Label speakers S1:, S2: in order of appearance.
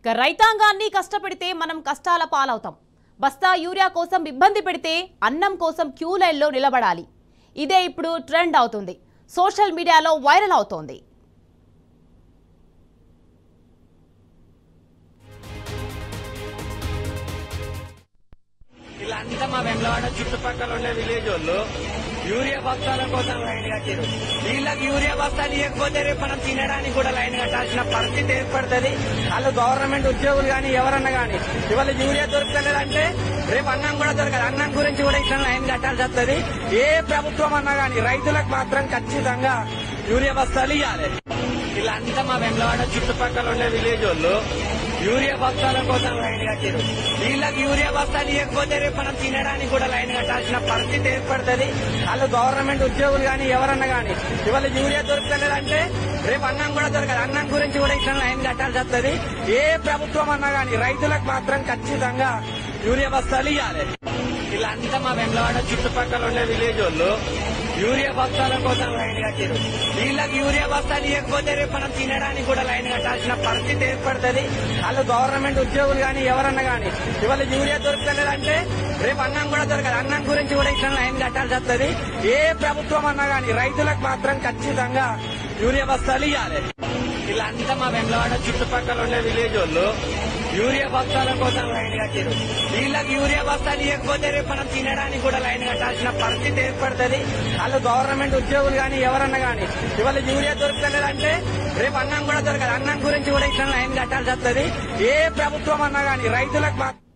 S1: ఇక రైతాంగాన్ని కష్టపెడితే మనం కష్టాల పాలవుతాం. బస్తా యూరియా కోసం ఇబ్బంది పెడితే అన్నం కోసం క్యూ లైన్లో నిలబడాలి. ఇదే ఇప్పుడు ట్రెండ్ అవుతుంది, సోషల్ మీడియాలో వైరల్ అవుతోంది.
S2: వీళ్ళంతా మా వెంబలవాడ చుట్టుపక్కల ఉండే విలేజ్ వాళ్ళు యూరియా బస్తాల కోసం లైన్ కట్టారు. వీళ్ళకి యూరియా బస్తాలు ఇవ్వకపోతే రేపు మనం తినడానికి కూడా లైన్ కట్టాల్సిన పరిస్థితి ఏర్పడుతుంది. వాళ్ళు గవర్నమెంట్ ఉద్యోగులు కానీ ఎవరన్నా కానీ ఇవాళ యూరియా దొరకలేదంటే రేపు అన్నం కూడా దొరకదు. అన్నం గురించి కూడా ఇట్లా లైన్ కట్టాల్సి వస్తుంది. ఏ ప్రభుత్వం అన్నా కానీ రైతులకు మాత్రం ఖచ్చితంగా యూరియా బస్తాలు ఇవ్వాలి. వీళ్ళంతా మా వెంబలవాడ చుట్టుపక్కల ఉండే విలేజ్ వాళ్ళు యూరియా బస్తాల కోసం లైన్ కట్టారు. వీళ్ళకి యూరియా బస్తాలు ఇవ్వకపోతే రేపు మనం తినడానికి కూడా లైన్ కట్టాల్సిన పరిస్థితి ఏర్పడుతుంది. వాళ్ళు గవర్నమెంట్ ఉద్యోగులు కానీ ఎవరన్నా కానీ ఇవాళ యూరియా దొరకలేదంటే రేపు అన్నం కూడా దొరకదు. అన్నం గురించి కూడా ఇట్లా లైన్ కట్టాల్సి వస్తుంది. ఏ ప్రభుత్వం అన్నా కానీ రైతులకు మాత్రం ఖచ్చితంగా యూరియా బస్తాలు ఇవ్వాలి. వీళ్ళంతా మా వెంబలవాడ చుట్టుపక్కల ఉండే విలేజ్ వాళ్ళు యూరియా బస్తాల కోసం లైన్ కట్టారు. వీళ్ళకి యూరియా బస్తాలు ఇవ్వకపోతే రేపు మనం తినడానికి కూడా లైన్ కట్టాల్సిన పరిస్థితి ఏర్పడుతుంది. వాళ్ళు గవర్నమెంట్ ఉద్యోగులు కానీ ఎవరన్నా కానీ ఇవాళ యూరియా దొరకలేదంటే రేపు అన్నం కూడా దొరకదు. అన్నం గురించి కూడా ఇట్లా లైన్ కట్టాల్సి వస్తుంది. ఏ ప్రభుత్వం అన్నా కానీ రైతులకు మాత్రం ఖచ్చితంగా యూరియా బస్తాలు ఇవ్వాలి. వీళ్ళంతా మా వెంబలవాడ చుట్టుపక్కల ఉండే విలేజ్ వాళ్ళు యూరియా బస్తాల కోసం లైన్ కట్టారు. వీళ్ళకి యూరియా బస్తాలు ఇవ్వకపోతే రేపు మనం తినడానికి కూడా లైన్ కట్టాల్సిన పరిస్థితి ఏర్పడుతుంది. వాళ్ళు గవర్నమెంట్ ఉద్యోగులు కానీ ఎవరన్నా కానీ ఇవాళ యూరియా దొరకలేదంటే రేపు అన్నం కూడా దొరకదు. అన్నం గురించి కూడా ఇట్లా లైన్ కట్టాల్సి వస్తుంది. ఏ ప్రభుత్వం అన్నా కానీ రైతులకు మాత్రం